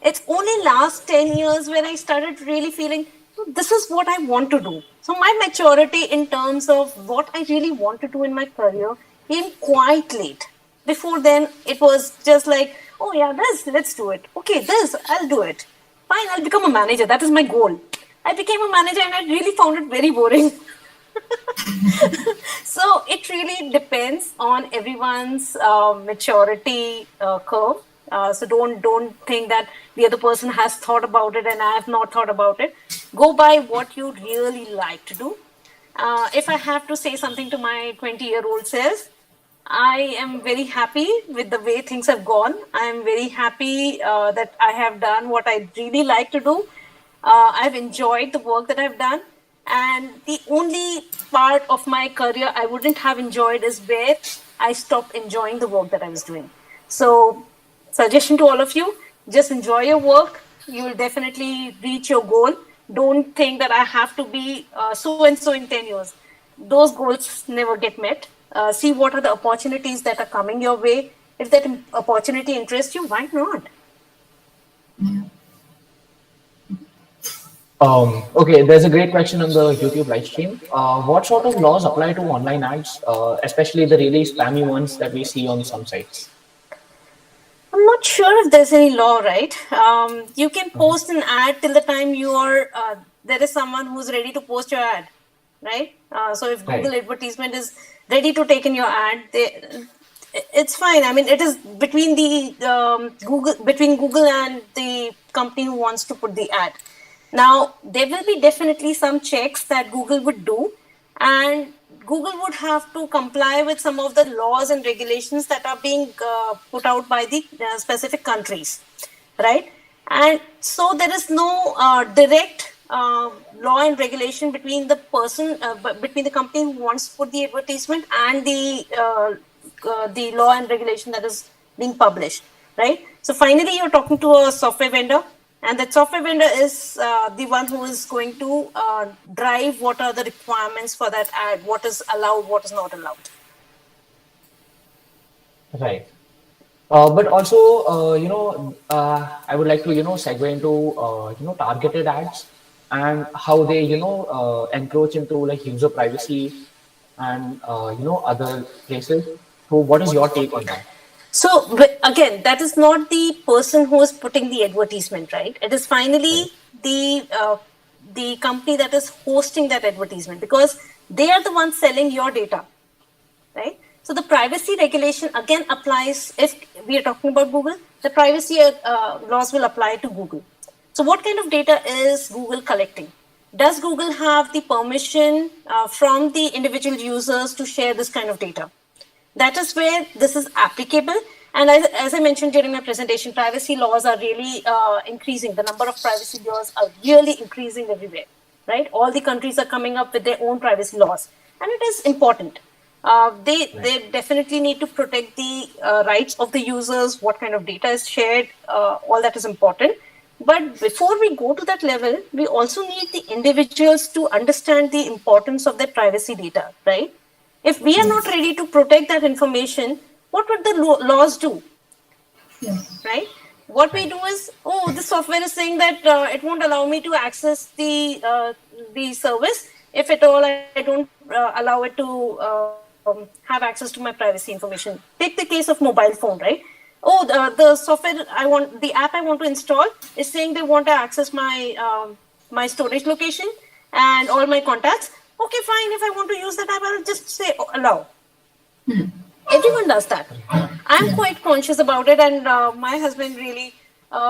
It's only last 10 years when I started really feeling, this is what I want to do. So my maturity in terms of what I really want to do in my career came quite late. Before then, it was just like, oh yeah, let's do it. Okay, I'll do it. Fine, I'll become a manager. That is my goal. I became a manager and I really found it very boring. So it really depends on everyone's maturity curve. So don't think that the other person has thought about it and I have not thought about it. Go by what you really like to do. If I have to say something to my 20-year-old self, I am very happy with the way things have gone. I am very happy that I have done what I really like to do. I've enjoyed the work that I've done. And the only part of my career I wouldn't have enjoyed is where I stopped enjoying the work that I was doing. So, suggestion to all of you, just enjoy your work. You will definitely reach your goal. Don't think that I have to be so and so in 10 years. Those goals never get met. See what are the opportunities that are coming your way. If that opportunity interests you, why not? Okay, there's a great question on the YouTube live stream. What sort of laws apply to online ads, especially the really spammy ones that we see on some sites? I'm not sure if there's any law, right? You can post an ad till the time you are, there is someone who's ready to post your ad, right? So if Google advertisement is ready to take in your ad, it's fine. I mean, it is between the between Google and the company who wants to put the ad. Now, there will be definitely some checks that Google would do, and Google would have to comply with some of the laws and regulations that are being put out by the specific countries, right? And so there is no direct law and regulation between the person, between the company who wants to put the advertisement and the law and regulation that is being published, right? So finally, you're talking to a software vendor. And that software vendor is the one who is going to drive what are the requirements for that ad, what is allowed, what is not allowed. Right. But also, I would like to, segue into, targeted ads and how they, encroach into like user privacy and, other places. So what is your take on that? So again, that is not the person who is putting the advertisement, right? It is finally the company that is hosting that advertisement, because they are the ones selling your data, right? So the privacy regulation again applies. If we are talking about Google, the privacy laws will apply to Google. So what kind of data is Google collecting? does Google have the permission from the individual users to share this kind of data? That is where this is applicable. And as I mentioned during my presentation, privacy laws are really increasing. The number of privacy laws are really increasing everywhere, right? All the countries are coming up with their own privacy laws. And it is important. They definitely need to protect the rights of the users, what kind of data is shared, all that is important. But before we go to that level, we also need the individuals to understand the importance of their privacy data, right? If we are not ready to protect that information, what would the laws do? Yeah. Right? What we do is, oh, the software is saying that it won't allow me to access the service. If at all I don't allow it to have access to my privacy information. Take the case of mobile phone, right? Oh, the software the app I want to install is saying they want to access my my storage location and all my contacts. Okay, fine. If I want to use that app, I'll just say allow. Everyone does that. I'm quite conscious about it, and my husband really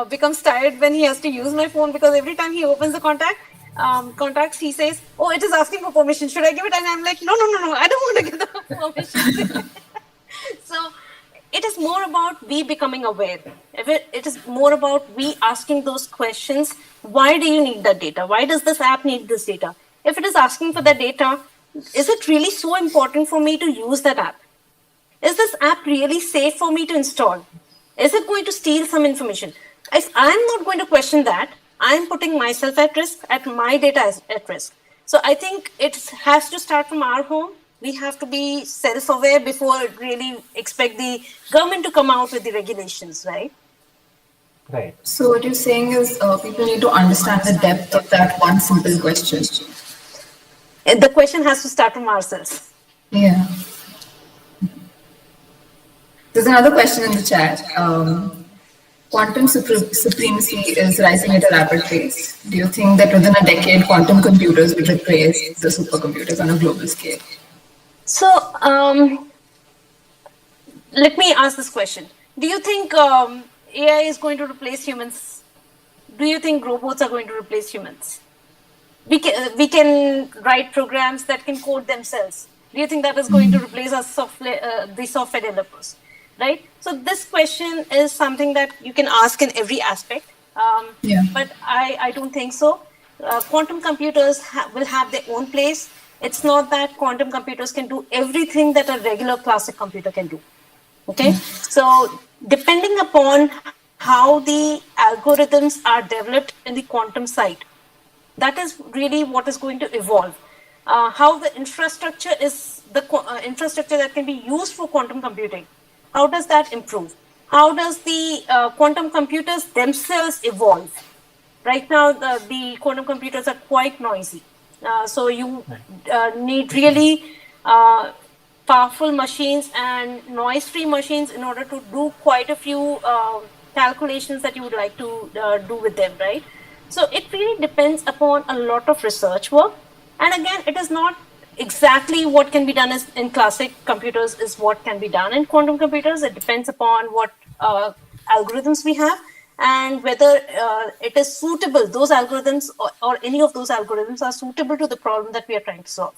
becomes tired when he has to use my phone, because every time he opens the contacts, he says, "Oh, it is asking for permission. Should I give it?" And I'm like, "No, I don't want to give the permission." So it is more about we becoming aware. It is more about we asking those questions. Why do you need that data? Why does this app need this data? If it is asking for that data, is it really so important for me to use that app? Is this app really safe for me to install? Is it going to steal some information? If I'm not going to question that, I'm putting myself at risk, at my data at risk. So I think it has to start from our home. We have to be self-aware before really expect the government to come out with the regulations, right? Right. So what you're saying is people need to understand the depth of that one simple question. The question has to start from ourselves. Yeah. There's another question in the chat. Quantum supremacy is rising at a rapid pace. Do you think that within a decade, quantum computers will replace the supercomputers on a global scale? So let me ask this question. Do you think AI is going to replace humans? Do you think robots are going to replace humans? We can write programs that can code themselves. Do you think that is going to replace us the software developers? Right? So this question is something that you can ask in every aspect. But I don't think so. Quantum computers will have their own place. It's not that quantum computers can do everything that a regular classic computer can do. Okay? So depending upon how the algorithms are developed in the quantum side, that is really what is going to evolve. How the infrastructure is the infrastructure that can be used for quantum computing. How does that improve? How does the quantum computers themselves evolve? Right now, the quantum computers are quite noisy. So you need really powerful machines and noise-free machines in order to do quite a few calculations that you would like to do with them, right? So it really depends upon a lot of research work. And again, it is not exactly what can be done in classic computers is what can be done in quantum computers. It depends upon what algorithms we have and whether it is suitable, those algorithms or any of those algorithms are suitable to the problem that we are trying to solve.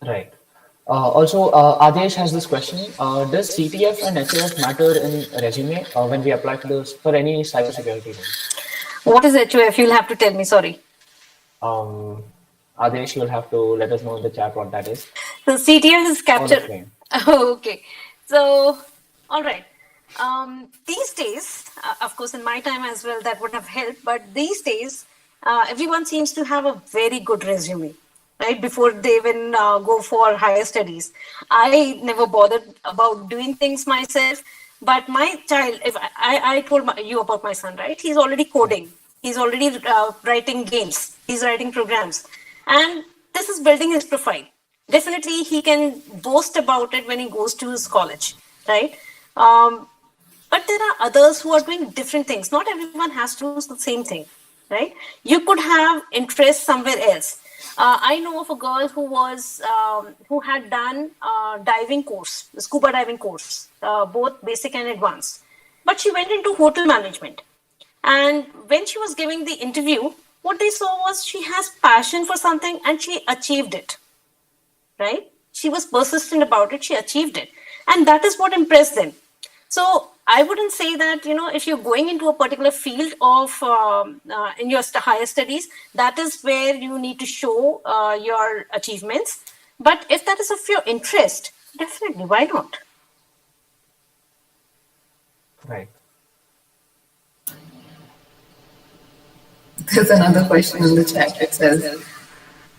Right. Also, Adesh has this question. Does CTF and HOF matter in resume when we apply for any cybersecurity role? What is HOF? You'll have to tell me, sorry. Adesh, you'll have to let us know in the chat what that is. So CTF is capture. Oh, okay. So, all right. These days, of course, in my time as well, that would have helped. But these days, everyone seems to have a very good resume, right? Before they even go for higher studies. I never bothered about doing things myself. But my child, if I told you about my son, right? He's already coding. He's already writing games. He's writing programs. And this is building his profile. Definitely, he can boast about it when he goes to his college, right? But there are others who are doing different things. Not everyone has to do the same thing, right? You could have interest somewhere else. I know of a girl who had done diving course, the scuba diving course, both basic and advanced. but she went into hotel management. And when she was giving the interview, what they saw was she has passion for something and she achieved it, right? She was persistent about it, she achieved it. And that is what impressed them. So I wouldn't say that, if you're going into a particular field of in your higher studies, that is where you need to show your achievements. But if that is of your interest, definitely, why not? Right. There's another question in the chat. It says,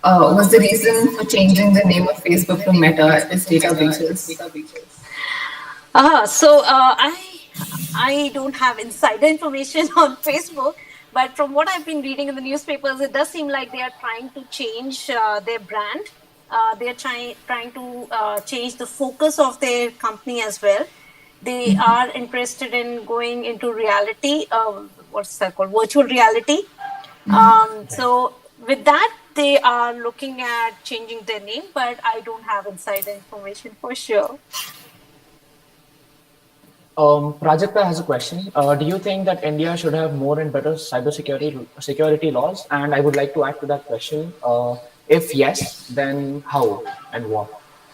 was the reason for changing the name of Facebook to Meta is data breaches? So I don't have insider information on Facebook, but from what I've been reading in the newspapers, it does seem like they are trying to change their brand. They are trying to change the focus of their company as well. They are interested in going into reality. What's that called? Virtual reality. So with that, they are looking at changing their name, but I don't have insider information for sure. Prajakta has a question. Do you think that India should have more and better security laws? And I would like to add to that question. If yes, then how and what?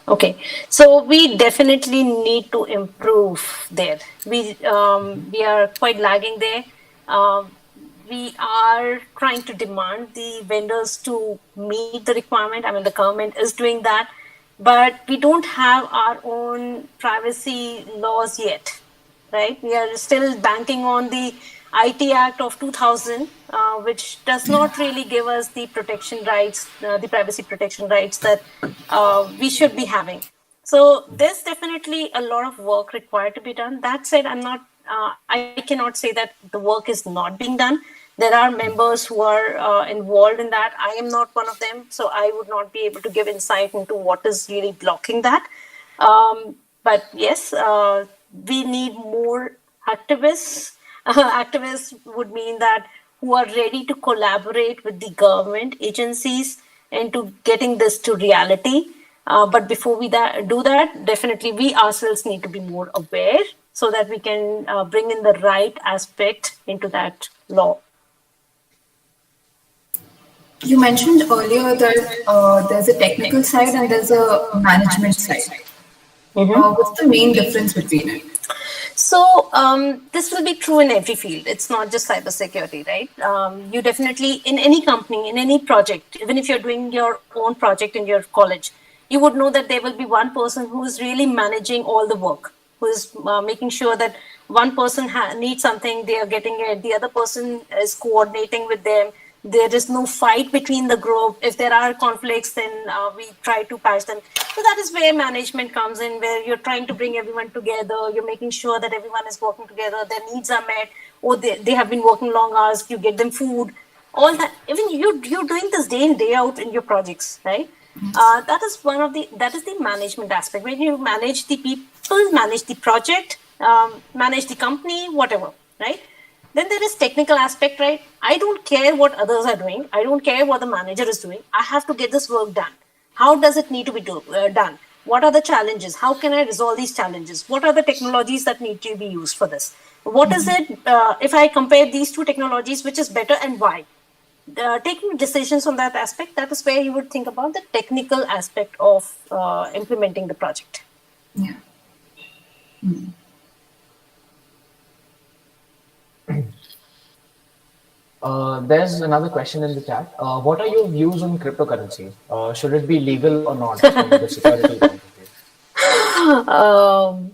Okay, so we definitely need to improve there. We are quite lagging there. We are trying to demand the vendors to meet the requirement. I mean, the government is doing that, but we don't have our own privacy laws yet, right? We are still banking on the IT Act of 2000, which does not really give us the protection rights, the privacy protection rights that we should be having. So there's definitely a lot of work required to be done. That said, I cannot say that the work is not being done. There are members who are involved in that. I am not one of them, so I would not be able to give insight into what is really blocking that. But yes, we need more activists. Activists would mean that who are ready to collaborate with the government agencies into getting this to reality. But before we do that, definitely we ourselves need to be more aware so that we can bring in the right aspect into that law. You mentioned earlier that there's a technical side and there's a management side. What's the main difference between it? So this will be true in every field. It's not just cybersecurity, right? You definitely, in any company, in any project, even if you're doing your own project in your college, you would know that there will be one person who is really managing all the work, who is making sure that one person needs something, they are getting it, the other person is coordinating with them. There is no fight between the group. If there are conflicts, then we try to patch them. So that is where management comes in, where you're trying to bring everyone together. You're making sure that everyone is working together, their needs are met, or they have been working long hours, you get them food, all that. Even you're doing this day in, day out in your projects, right? That is the management aspect, where you manage the people, manage the project, manage the company, whatever, right? Then there is technical aspect, right? I don't care what others are doing. I don't care what the manager is doing. I have to get this work done. How does it need to be done? What are the challenges? How can I resolve these challenges? What are the technologies that need to be used for this? What is it, if I compare these two technologies, which is better and why? Taking decisions on that aspect, that is where you would think about the technical aspect of implementing the project. Yeah. There's another question in the chat. What are your views on cryptocurrency? Should it be legal or not from the security point of view?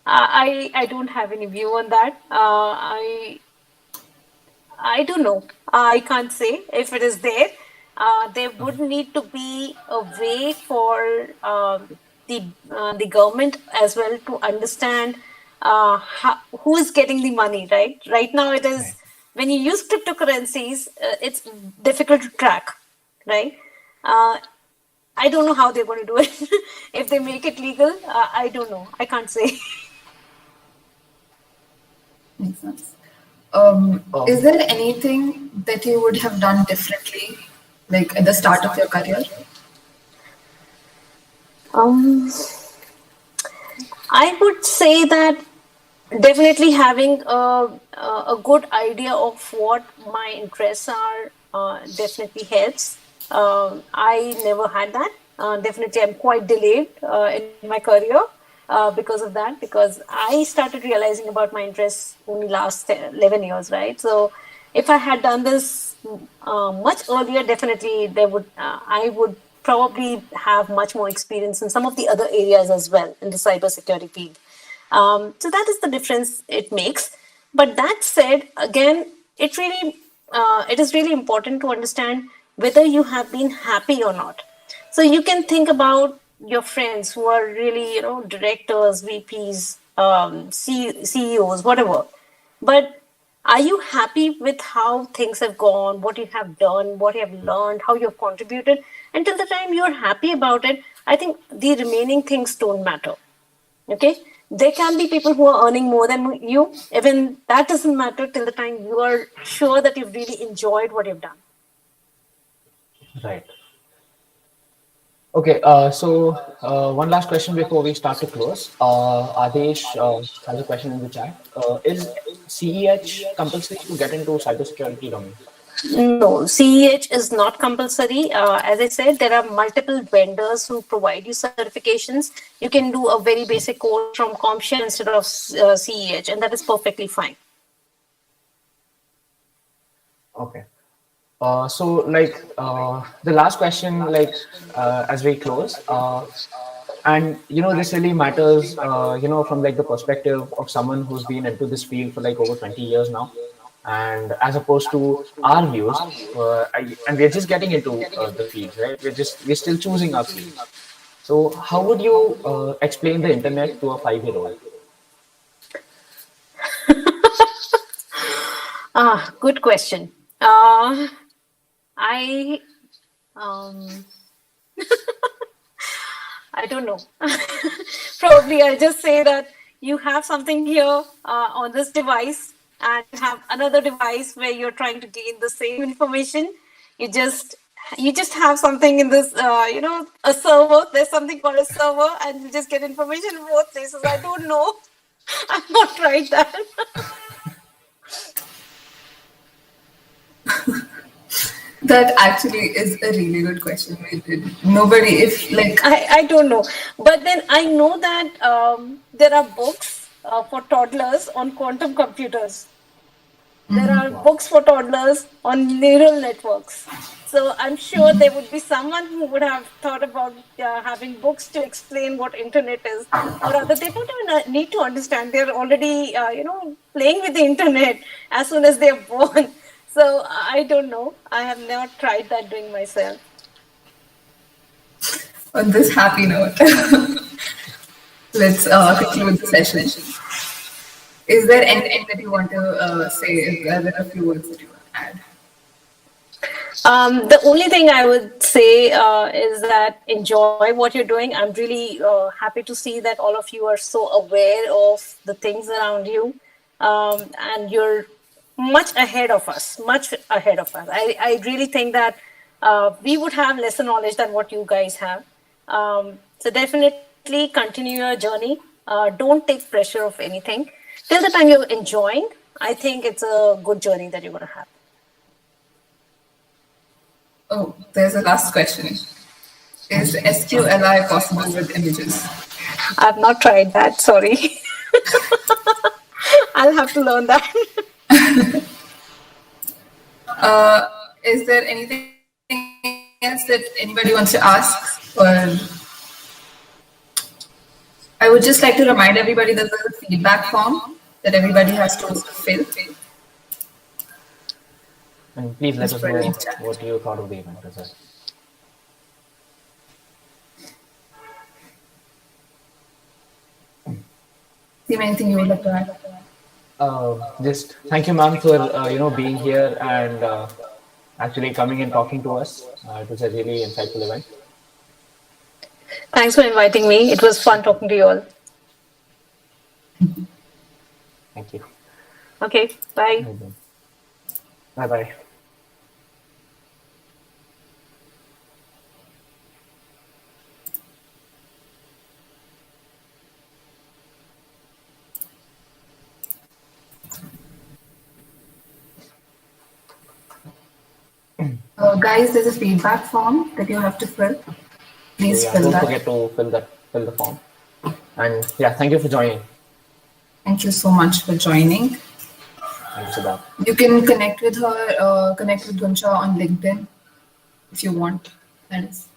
I don't have any view on that. I don't know. I can't say if it is there. There would need to be a way for the government as well to understand who is getting the money. Right now, it is when you use cryptocurrencies, it's difficult to track. Right. I don't know how they're going to do it. If they make it legal, I don't know. I can't say. Makes sense. Is there anything that you would have done differently, like at the start of your career? I would say that definitely having a good idea of what my interests are definitely helps. I never had that. Definitely, I'm quite delayed in my career because of that, because I started realizing about my interests only last 11 years, right? So if I had done this much earlier, definitely I would probably have much more experience in some of the other areas as well in the cybersecurity field. So that is the difference it makes. But that said, again, it is really important to understand whether you have been happy or not. So you can think about your friends who are really, directors, VPs, CEOs, whatever. But are you happy with how things have gone, what you have done, what you have learned, how you have contributed? Until the time you're happy about it, I think the remaining things don't matter. Okay, there can be people who are earning more than you. Even that doesn't matter till the time you are sure that you've really enjoyed what you've done. Right. Okay, one last question before we start to close. Adesh has a question in the chat. Is CEH compulsory to get into cybersecurity domain? No, CEH is not compulsory. As I said, there are multiple vendors who provide you certifications. You can do a very basic course from CompTIA instead of CEH, and that is perfectly fine. Okay. The last question, as we close, and this really matters, from like the perspective of someone who's been into this field for like over 20 years now, and as opposed to our views, and we're just getting into the field, right? We're still choosing our field. So, how would you explain the internet to a 5-year-old? Good question. I um, I don't know. Probably I'll just say that you have something here on this device, and you have another device where you're trying to gain the same information. You just you just have something in this, a server. There's something called a server, and you just get information in both places. I don't know. I've not tried that. That actually is a really good question. Nobody, if like, I don't know. But then I know that there are books for toddlers on quantum computers. There are Wow. books for toddlers on neural networks. So I'm sure there would be someone who would have thought about having books to explain what internet is, or rather, they don't even need to understand. They're already, playing with the internet as soon as they're born. So I don't know. I have never tried that doing myself. on this happy note, let's conclude the session. Is there anything that you want to say? Are there a few words that you want to add? The only thing I would say is that enjoy what you're doing. I'm really happy to see that all of you are so aware of the things around you, and you're much ahead of us, much ahead of us. I really think that we would have lesser knowledge than what you guys have. So definitely continue your journey. Don't take pressure of anything. Till the time you're enjoying, I think it's a good journey that you're going to have. Oh, there's a last question. Is SQLI possible with images? I've not tried that. Sorry. I'll have to learn that. Is there anything else that anybody wants to ask? Or I would just like to remind everybody that there's a feedback form that everybody has to fill. And please let Just us put it in know chat. what you thought of the event as well. Seem anything you would like to add? Just thank you, ma'am, for being here and actually coming and talking to us. It was a really insightful event. Thanks for inviting me. It was fun talking to you all. Thank you. Okay, bye. Bye bye. Guys, there's a feedback form that you have to fill. Please Yeah, fill don't that. forget to fill the form. And yeah, thank you for joining. Thank you so much for joining. Thank you, Siddharth. You can connect with her, connect with Guncha on LinkedIn if you want. That is.